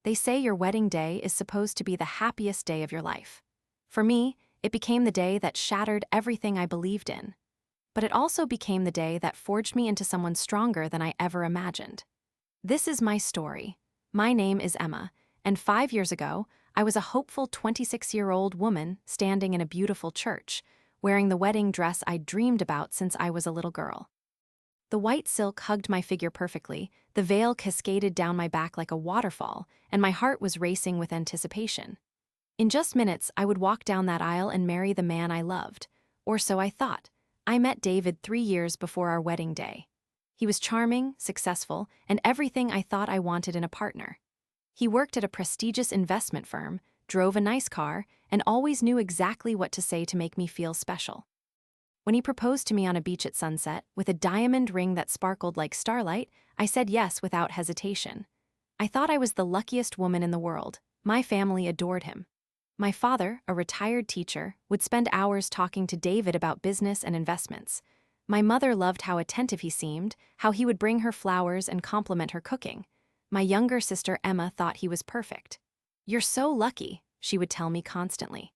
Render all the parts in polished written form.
They say your wedding day is supposed to be the happiest day of your life. For me, it became the day that shattered everything I believed in. But it also became the day that forged me into someone stronger than I ever imagined. This is my story. My name is Emma, and 5 years ago, I was a hopeful 26-year-old woman standing in a beautiful church, wearing the wedding dress I dreamed about since I was a little girl. The white silk hugged my figure perfectly, the veil cascaded down my back like a waterfall, and my heart was racing with anticipation. In just minutes, I would walk down that aisle and marry the man I loved. Or so I thought. I met David 3 years before our wedding day. He was charming, successful, and everything I thought I wanted in a partner. He worked at a prestigious investment firm, drove a nice car, and always knew exactly what to say to make me feel special. When he proposed to me on a beach at sunset, with a diamond ring that sparkled like starlight, I said yes without hesitation. I thought I was the luckiest woman in the world. My family adored him. My father, a retired teacher, would spend hours talking to David about business and investments. My mother loved how attentive he seemed, how he would bring her flowers and compliment her cooking. My younger sister Emma thought he was perfect. "You're so lucky," she would tell me constantly.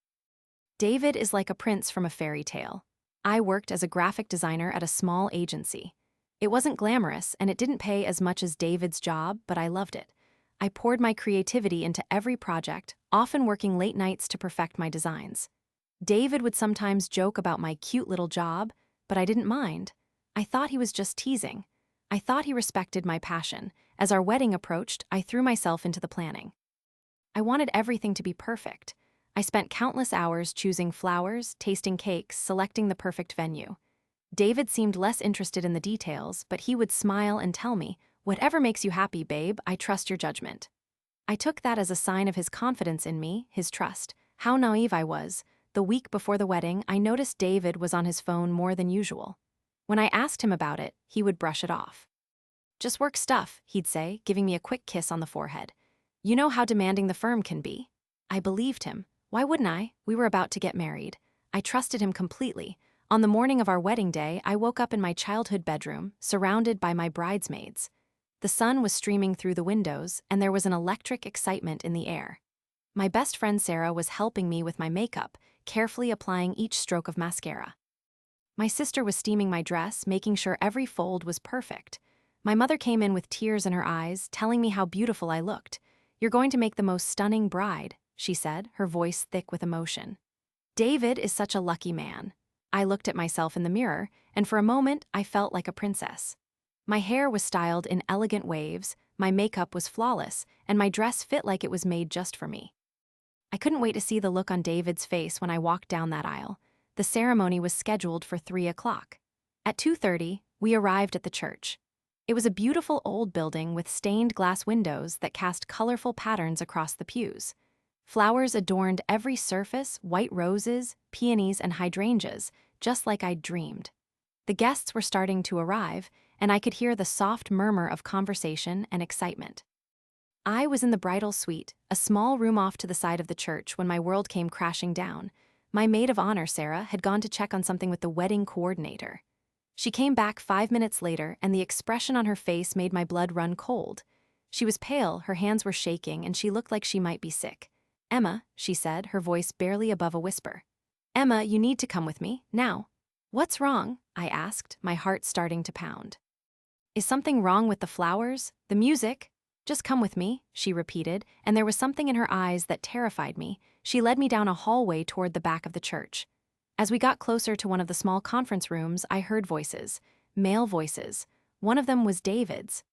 David is like a prince from a fairy tale. I worked as a graphic designer at a small agency. It wasn't glamorous, and it didn't pay as much as David's job, but I loved it. I poured my creativity into every project, often working late nights to perfect my designs. David would sometimes joke about my cute little job, but I didn't mind. I thought he was just teasing. I thought he respected my passion. As our wedding approached, I threw myself into the planning. I wanted everything to be perfect. I spent countless hours choosing flowers, tasting cakes, selecting the perfect venue. David seemed less interested in the details, but he would smile and tell me, "Whatever makes you happy, babe, I trust your judgment." I took that as a sign of his confidence in me, his trust. How naive I was. The week before the wedding, I noticed David was on his phone more than usual. When I asked him about it, he would brush it off. "Just work stuff," he'd say, giving me a quick kiss on the forehead. "You know how demanding the firm can be." I believed him. Why wouldn't I? We were about to get married. I trusted him completely. On the morning of our wedding day, I woke up in my childhood bedroom, surrounded by my bridesmaids. The sun was streaming through the windows, and there was an electric excitement in the air. My best friend Sarah was helping me with my makeup, carefully applying each stroke of mascara. My sister was steaming my dress, making sure every fold was perfect. My mother came in with tears in her eyes, telling me how beautiful I looked. "You're going to make the most stunning bride," she said, her voice thick with emotion. David is such a lucky man. I looked at myself in the mirror, and for a moment, I felt like a princess. My hair was styled in elegant waves, my makeup was flawless, and my dress fit like it was made just for me. I couldn't wait to see the look on David's face when I walked down that aisle. The ceremony was scheduled for 3 o'clock. At 2:30, we arrived at the church. It was a beautiful old building with stained glass windows that cast colorful patterns across the pews. Flowers adorned every surface, white roses, peonies, and hydrangeas, just like I'd dreamed. The guests were starting to arrive, and I could hear the soft murmur of conversation and excitement. I was in the bridal suite, a small room off to the side of the church, when my world came crashing down. My maid of honor, Sarah, had gone to check on something with the wedding coordinator. She came back 5 minutes later, and the expression on her face made my blood run cold. She was pale, her hands were shaking, and she looked like she might be sick. "Emma," she said, her voice barely above a whisper. "Emma, you need to come with me, now." "What's wrong?" I asked, my heart starting to pound. "Is something wrong with the flowers? The music?" "Just come with me," she repeated, and there was something in her eyes that terrified me. She led me down a hallway toward the back of the church. As we got closer to one of the small conference rooms, I heard voices. Male voices. One of them was David's.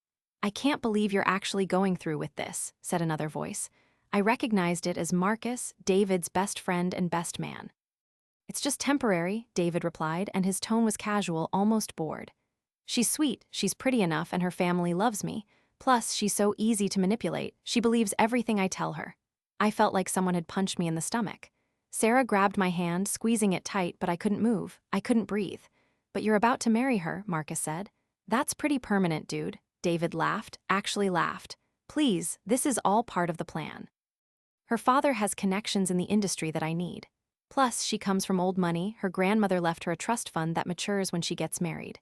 "I can't believe you're actually going through with this," said another voice. I recognized it as Marcus, David's best friend and best man. "It's just temporary," David replied, and his tone was casual, almost bored. "She's sweet, she's pretty enough, and her family loves me. Plus, she's so easy to manipulate, she believes everything I tell her." I felt like someone had punched me in the stomach. Sarah grabbed my hand, squeezing it tight, but I couldn't move. I couldn't breathe. "But you're about to marry her," Marcus said. "That's pretty permanent, dude." David laughed, actually laughed. "Please, this is all part of the plan. Her father has connections in the industry that I need. Plus, she comes from old money. Her grandmother left her a trust fund that matures when she gets married.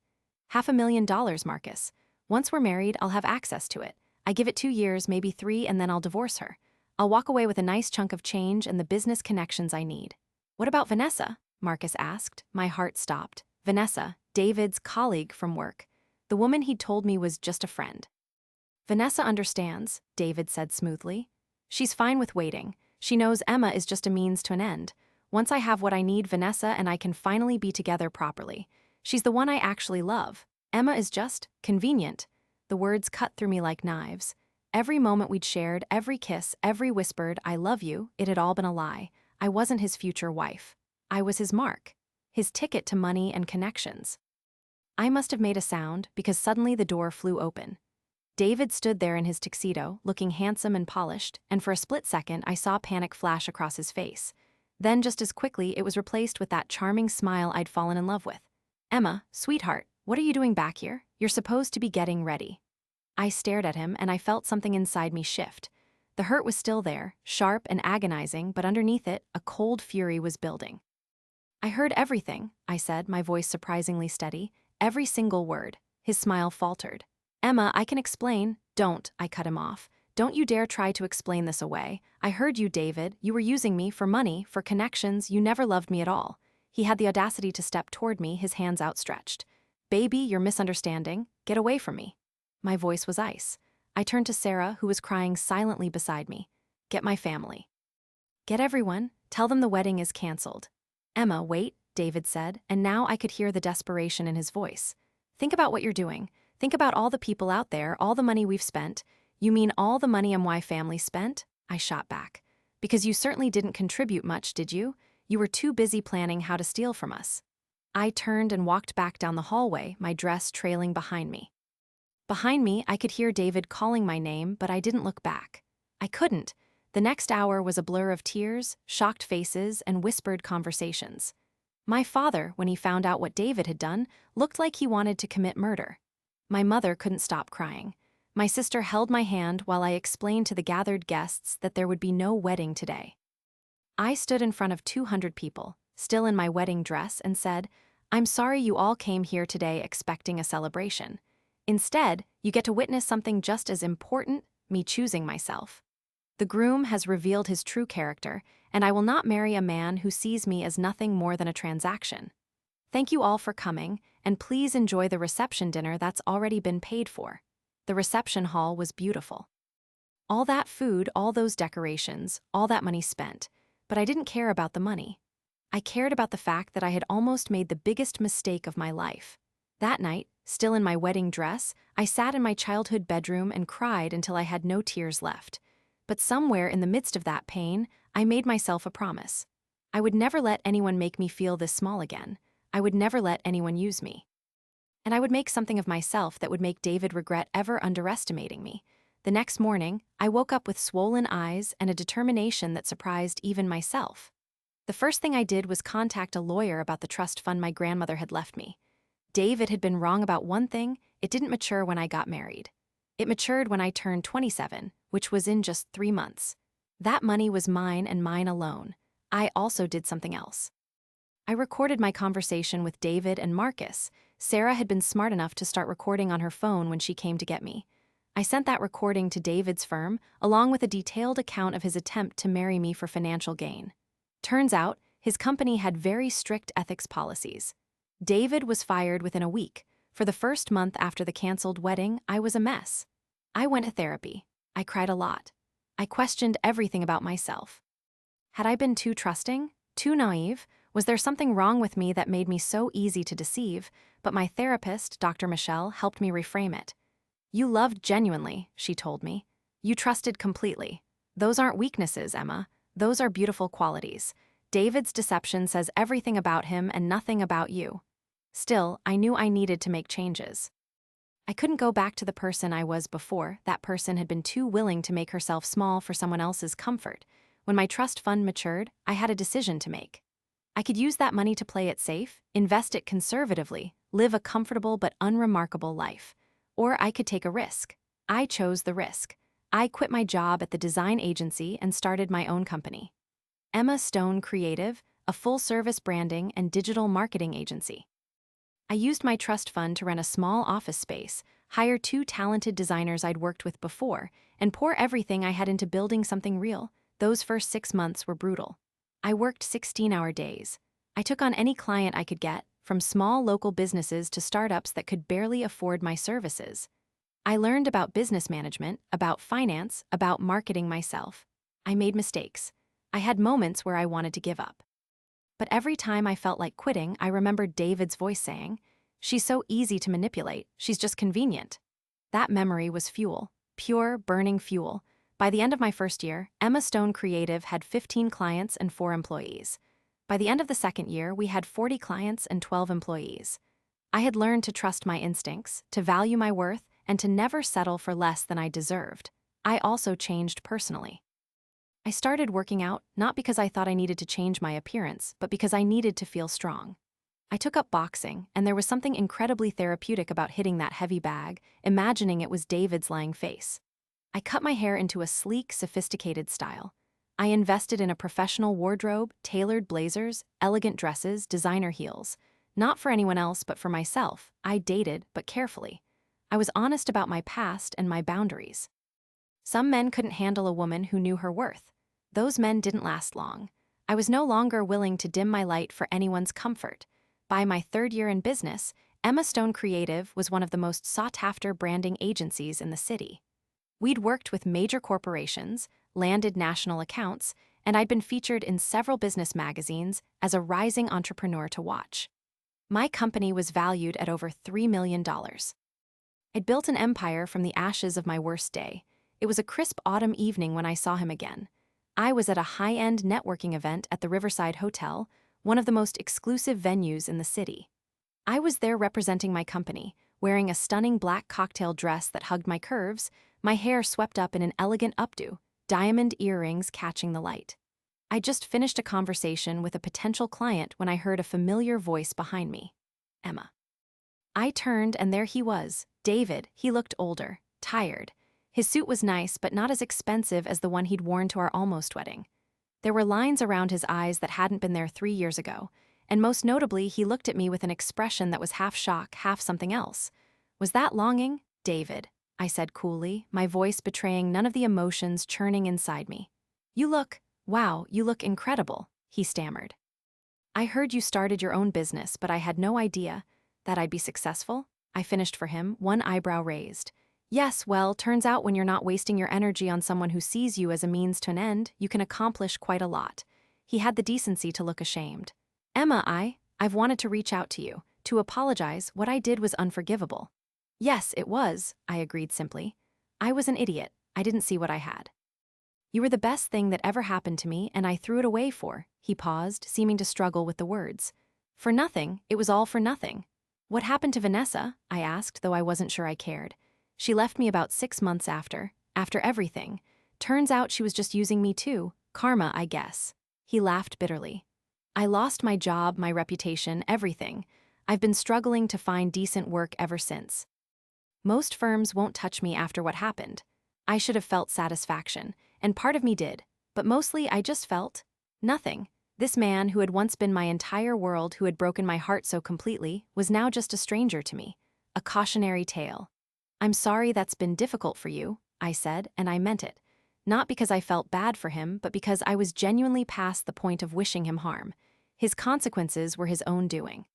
$500,000, Marcus. Once we're married, I'll have access to it. I give it 2 years, maybe 3, and then I'll divorce her. I'll walk away with a nice chunk of change and the business connections I need. What about Vanessa? Marcus asked. My heart stopped. Vanessa, David's colleague from work. The woman he'd told me was just a friend. Vanessa understands, David said smoothly. She's fine with waiting. She knows Emma is just a means to an end. Once I have what I need, Vanessa and I can finally be together properly. She's the one I actually love. Emma is just convenient. The words cut through me like knives. Every moment we'd shared, every kiss, every whispered, I love you, it had all been a lie. I wasn't his future wife. I was his mark. His ticket to money and connections. I must have made a sound because suddenly the door flew open. David stood there in his tuxedo, looking handsome and polished, and for a split second I saw panic flash across his face. Then just as quickly it was replaced with that charming smile I'd fallen in love with. Emma, sweetheart, what are you doing back here? You're supposed to be getting ready. I stared at him and I felt something inside me shift. The hurt was still there, sharp and agonizing, but underneath it, a cold fury was building. I heard everything, I said, my voice surprisingly steady. Every single word. His smile faltered. Emma, I can explain. Don't, I cut him off. Don't you dare try to explain this away. I heard you, David. You were using me for money, for connections. You never loved me at all. He had the audacity to step toward me, his hands outstretched. Baby, you're misunderstanding. Get away from me. My voice was ice. I turned to Sarah, who was crying silently beside me. Get my family. Get everyone. Tell them the wedding is canceled. Emma, wait, David said, and now I could hear the desperation in his voice. Think about what you're doing. Think about all the people out there, all the money we've spent. You mean all the money my family spent? I shot back. Because you certainly didn't contribute much, did you? You were too busy planning how to steal from us. I turned and walked back down the hallway, my dress trailing behind me. Behind me, I could hear David calling my name, but I didn't look back. I couldn't. The next hour was a blur of tears, shocked faces, and whispered conversations. My father, when he found out what David had done, looked like he wanted to commit murder. My mother couldn't stop crying. My sister held my hand while I explained to the gathered guests that there would be no wedding today. I stood in front of 200 people, still in my wedding dress, and said, I'm sorry you all came here today expecting a celebration. Instead, you get to witness something just as important, me choosing myself. The groom has revealed his true character, and I will not marry a man who sees me as nothing more than a transaction. Thank you all for coming, and please enjoy the reception dinner that's already been paid for. The reception hall was beautiful. All that food, all those decorations, all that money spent, but I didn't care about the money. I cared about the fact that I had almost made the biggest mistake of my life. That night, still in my wedding dress, I sat in my childhood bedroom and cried until I had no tears left. But somewhere in the midst of that pain, I made myself a promise. I would never let anyone make me feel this small again. I would never let anyone use me. And I would make something of myself that would make David regret ever underestimating me. The next morning, I woke up with swollen eyes and a determination that surprised even myself. The first thing I did was contact a lawyer about the trust fund my grandmother had left me. David had been wrong about one thing: it didn't mature when I got married. It matured when I turned 27, which was in just 3 months. That money was mine and mine alone. I also did something else. I recorded my conversation with David and Marcus. Sarah had been smart enough to start recording on her phone when she came to get me. I sent that recording to David's firm, along with a detailed account of his attempt to marry me for financial gain. Turns out, his company had very strict ethics policies. David was fired within a week. For the first month after the canceled wedding, I was a mess. I went to therapy. I cried a lot. I questioned everything about myself. Had I been too trusting? Too naive? Was there something wrong with me that made me so easy to deceive? But my therapist, Dr. Michelle, helped me reframe it. You loved genuinely, she told me. You trusted completely. Those aren't weaknesses, Emma. Those are beautiful qualities. David's deception says everything about him and nothing about you. Still, I knew I needed to make changes. I couldn't go back to the person I was before. That person had been too willing to make herself small for someone else's comfort. When my trust fund matured, I had a decision to make. I could use that money to play it safe, invest it conservatively, live a comfortable but unremarkable life. Or I could take a risk. I chose the risk. I quit my job at the design agency and started my own company. Emma Stone Creative, a full-service branding and digital marketing agency. I used my trust fund to rent a small office space, hire two talented designers I'd worked with before, and pour everything I had into building something real. Those first 6 months were brutal. I worked 16-hour days. I took on any client I could get, from small local businesses to startups that could barely afford my services. I learned about business management, about finance, about marketing myself. I made mistakes. I had moments where I wanted to give up. But every time I felt like quitting, I remembered David's voice saying, "She's so easy to manipulate, she's just convenient." That memory was fuel, pure, burning fuel. By the end of my first year, Emma Stone Creative had 15 clients and 4 employees. By the end of the second year, we had 40 clients and 12 employees. I had learned to trust my instincts, to value my worth, and to never settle for less than I deserved. I also changed personally. I started working out not because I thought I needed to change my appearance, but because I needed to feel strong. I took up boxing, and there was something incredibly therapeutic about hitting that heavy bag, imagining it was David's lying face. I cut my hair into a sleek, sophisticated style. I invested in a professional wardrobe, tailored blazers, elegant dresses, designer heels. Not for anyone else, but for myself. I dated, but carefully. I was honest about my past and my boundaries. Some men couldn't handle a woman who knew her worth. Those men didn't last long. I was no longer willing to dim my light for anyone's comfort. By my third year in business, Emma Stone Creative was one of the most sought-after branding agencies in the city. We'd worked with major corporations, landed national accounts, and I'd been featured in several business magazines as a rising entrepreneur to watch. My company was valued at over $3 million. I'd built an empire from the ashes of my worst day. It was a crisp autumn evening when I saw him again. I was at a high-end networking event at the Riverside Hotel, one of the most exclusive venues in the city. I was there representing my company, wearing a stunning black cocktail dress that hugged my curves, my hair swept up in an elegant updo, diamond earrings catching the light. I just finished a conversation with a potential client when I heard a familiar voice behind me. Emma. I turned and there he was, David. He looked older, tired. His suit was nice, but not as expensive as the one he'd worn to our almost wedding. There were lines around his eyes that hadn't been there 3 years ago, and most notably, he looked at me with an expression that was half shock, half something else. Was that longing? David, I said coolly, my voice betraying none of the emotions churning inside me. Wow, you look incredible, he stammered. I heard you started your own business, but I had no idea that I'd be successful. I finished for him, one eyebrow raised. Yes, well, turns out when you're not wasting your energy on someone who sees you as a means to an end, you can accomplish quite a lot. He had the decency to look ashamed. Emma, I've wanted to reach out to you, to apologize. What I did was unforgivable. Yes, it was, I agreed simply. I was an idiot. I didn't see what I had. You were the best thing that ever happened to me, and I threw it away for. He paused, seeming to struggle with the words. For nothing, it was all for nothing. What happened to Vanessa? I asked, though I wasn't sure I cared. She left me about 6 months after everything. Turns out she was just using me too. Karma, I guess. He laughed bitterly. I lost my job, my reputation, everything. I've been struggling to find decent work ever since. Most firms won't touch me after what happened. I should have felt satisfaction, and part of me did, but mostly I just felt nothing. This man who had once been my entire world, who had broken my heart so completely, was now just a stranger to me. A cautionary tale. I'm sorry that's been difficult for you, I said, and I meant it. Not because I felt bad for him, but because I was genuinely past the point of wishing him harm. His consequences were his own doing.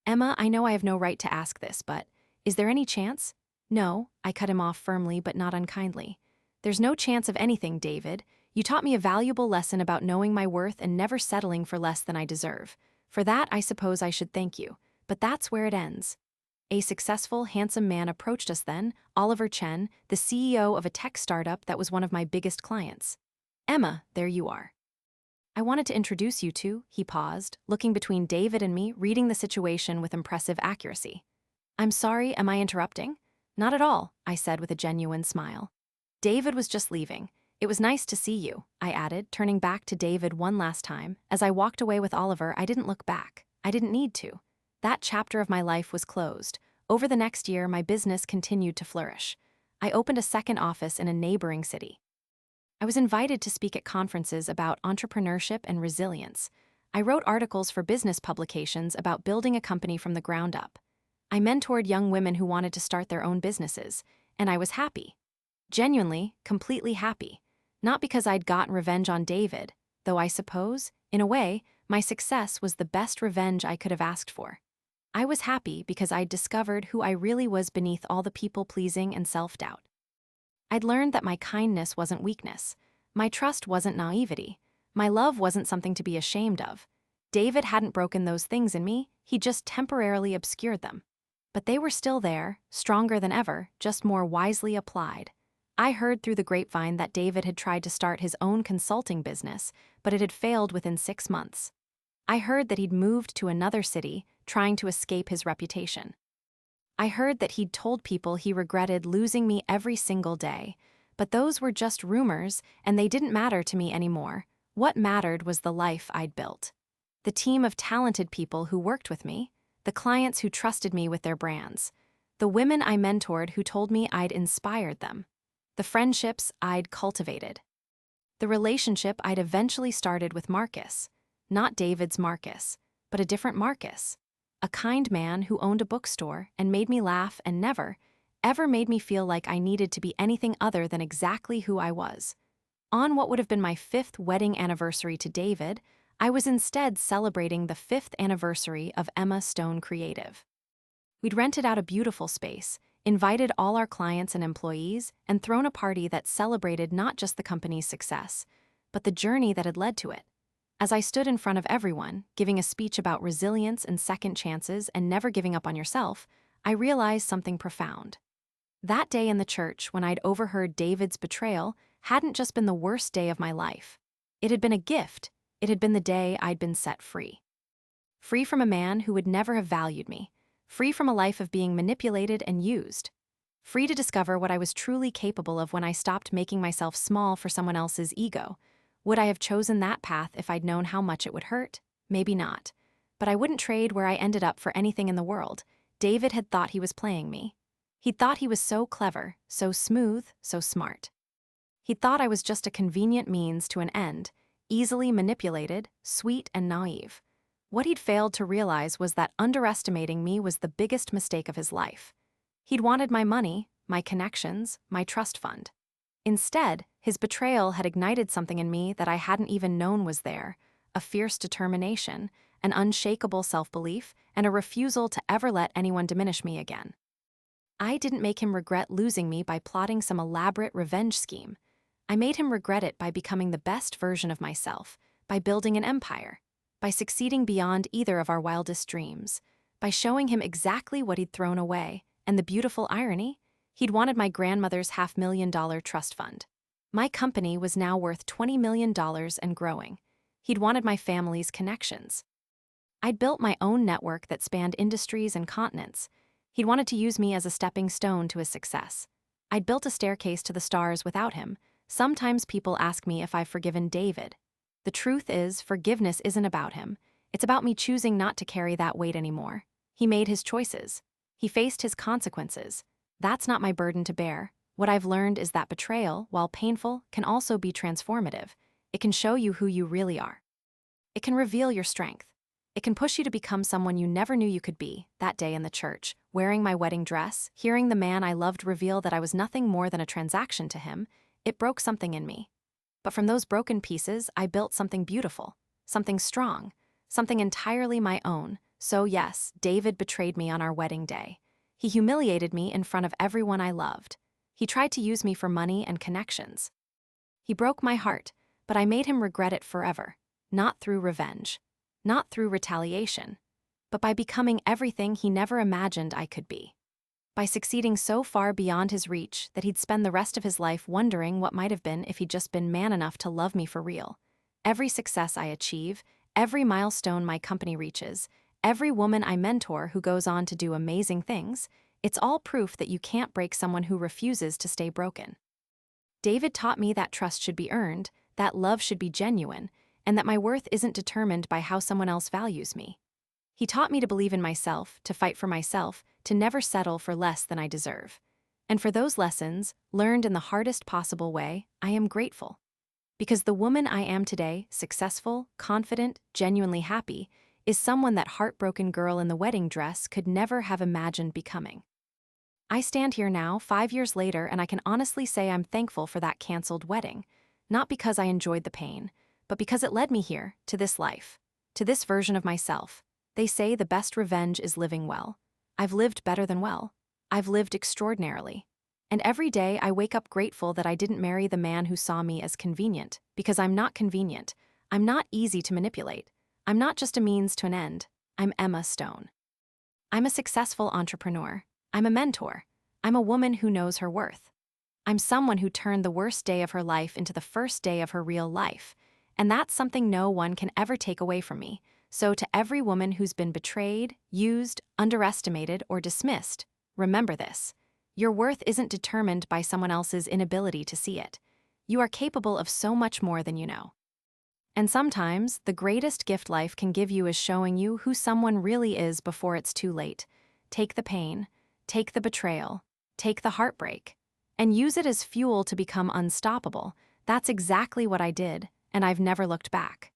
Emma, I know I have no right to ask this, but is there any chance? No, I cut him off firmly but not unkindly. There's no chance of anything, David. You taught me a valuable lesson about knowing my worth and never settling for less than I deserve. For that, I suppose I should thank you. But that's where it ends. A successful, handsome man approached us then, Oliver Chen, the CEO of a tech startup that was one of my biggest clients. Emma, there you are. I wanted to introduce you to, he paused, looking between David and me, reading the situation with impressive accuracy. I'm sorry, am I interrupting? Not at all, I said with a genuine smile. David was just leaving. It was nice to see you, I added, turning back to David one last time. As I walked away with Oliver, I didn't look back. I didn't need to. That chapter of my life was closed. Over the next year, my business continued to flourish. I opened a second office in a neighboring city. I was invited to speak at conferences about entrepreneurship and resilience. I wrote articles for business publications about building a company from the ground up. I mentored young women who wanted to start their own businesses, and I was happy. Genuinely, completely happy. Not because I'd gotten revenge on David, though I suppose, in a way, my success was the best revenge I could have asked for. I was happy because I'd discovered who I really was beneath all the people-pleasing and self-doubt. I'd learned that my kindness wasn't weakness. My trust wasn't naivety. My love wasn't something to be ashamed of. David hadn't broken those things in me, he just temporarily obscured them. But they were still there, stronger than ever, just more wisely applied. I heard through the grapevine that David had tried to start his own consulting business, but it had failed within 6 months. I heard that he'd moved to another city, trying to escape his reputation. I heard that he'd told people he regretted losing me every single day, but those were just rumors, and they didn't matter to me anymore. What mattered was the life I'd built. The team of talented people who worked with me, the clients who trusted me with their brands, the women I mentored who told me I'd inspired them, the friendships I'd cultivated, the relationship I'd eventually started with Marcus, not David's Marcus, but a different Marcus, a kind man who owned a bookstore and made me laugh and never, ever made me feel like I needed to be anything other than exactly who I was. On what would have been my 5th wedding anniversary to David, I was instead celebrating the 5th anniversary of Emma Stone Creative. We'd rented out a beautiful space, invited all our clients and employees, and thrown a party that celebrated not just the company's success, but the journey that had led to it. As I stood in front of everyone, giving a speech about resilience and second chances and never giving up on yourself, I realized something profound. That day in the church when I'd overheard David's betrayal hadn't just been the worst day of my life. It had been a gift. It had been the day I'd been set free. Free from a man who would never have valued me. Free from a life of being manipulated and used. Free to discover what I was truly capable of when I stopped making myself small for someone else's ego. Would I have chosen that path if I'd known how much it would hurt? Maybe not. But I wouldn't trade where I ended up for anything in the world. David had thought he was playing me. He'd thought he was so clever, so smooth, so smart. He thought I was just a convenient means to an end, easily manipulated, sweet and naive. What he'd failed to realize was that underestimating me was the biggest mistake of his life. He'd wanted my money, my connections, my trust fund. Instead, his betrayal had ignited something in me that I hadn't even known was there, a fierce determination, an unshakable self-belief, and a refusal to ever let anyone diminish me again. I didn't make him regret losing me by plotting some elaborate revenge scheme. I made him regret it by becoming the best version of myself, by building an empire, by succeeding beyond either of our wildest dreams, by showing him exactly what he'd thrown away, and the beautiful irony? He'd wanted my grandmother's $500,000 trust fund. My company was now worth $20 million and growing. He'd wanted my family's connections. I'd built my own network that spanned industries and continents. He'd wanted to use me as a stepping stone to his success. I'd built a staircase to the stars without him. Sometimes people ask me if I've forgiven David. The truth is, forgiveness isn't about him. It's about me choosing not to carry that weight anymore. He made his choices. He faced his consequences. That's not my burden to bear. What I've learned is that betrayal, while painful, can also be transformative. It can show you who you really are. It can reveal your strength. It can push you to become someone you never knew you could be. That day in the church, wearing my wedding dress, hearing the man I loved reveal that I was nothing more than a transaction to him, it broke something in me. But from those broken pieces, I built something beautiful, something strong, something entirely my own. So yes, David betrayed me on our wedding day. He humiliated me in front of everyone I loved. He tried to use me for money and connections. He broke my heart, but I made him regret it forever, not through revenge, not through retaliation, but by becoming everything he never imagined I could be. By succeeding so far beyond his reach that he'd spend the rest of his life wondering what might have been if he'd just been man enough to love me for real. Every success I achieve, every milestone my company reaches, every woman I mentor who goes on to do amazing things, it's all proof that you can't break someone who refuses to stay broken. David taught me that trust should be earned, that love should be genuine, and that my worth isn't determined by how someone else values me. He taught me to believe in myself, to fight for myself, to never settle for less than I deserve. And for those lessons, learned in the hardest possible way, I am grateful. Because the woman I am today, successful, confident, genuinely happy, is someone that heartbroken girl in the wedding dress could never have imagined becoming. I stand here now, 5 years later, and I can honestly say I'm thankful for that canceled wedding, not because I enjoyed the pain, but because it led me here, to this life, to this version of myself. They say the best revenge is living well. I've lived better than well. I've lived extraordinarily. And every day I wake up grateful that I didn't marry the man who saw me as convenient, because I'm not convenient. I'm not easy to manipulate. I'm not just a means to an end. I'm Emma Stone. I'm a successful entrepreneur. I'm a mentor. I'm a woman who knows her worth. I'm someone who turned the worst day of her life into the first day of her real life. And that's something no one can ever take away from me. So to every woman who's been betrayed, used, underestimated, or dismissed, remember this. Your worth isn't determined by someone else's inability to see it. You are capable of so much more than you know. And sometimes, the greatest gift life can give you is showing you who someone really is before it's too late. Take the pain, take the betrayal, take the heartbreak, and use it as fuel to become unstoppable. That's exactly what I did, and I've never looked back.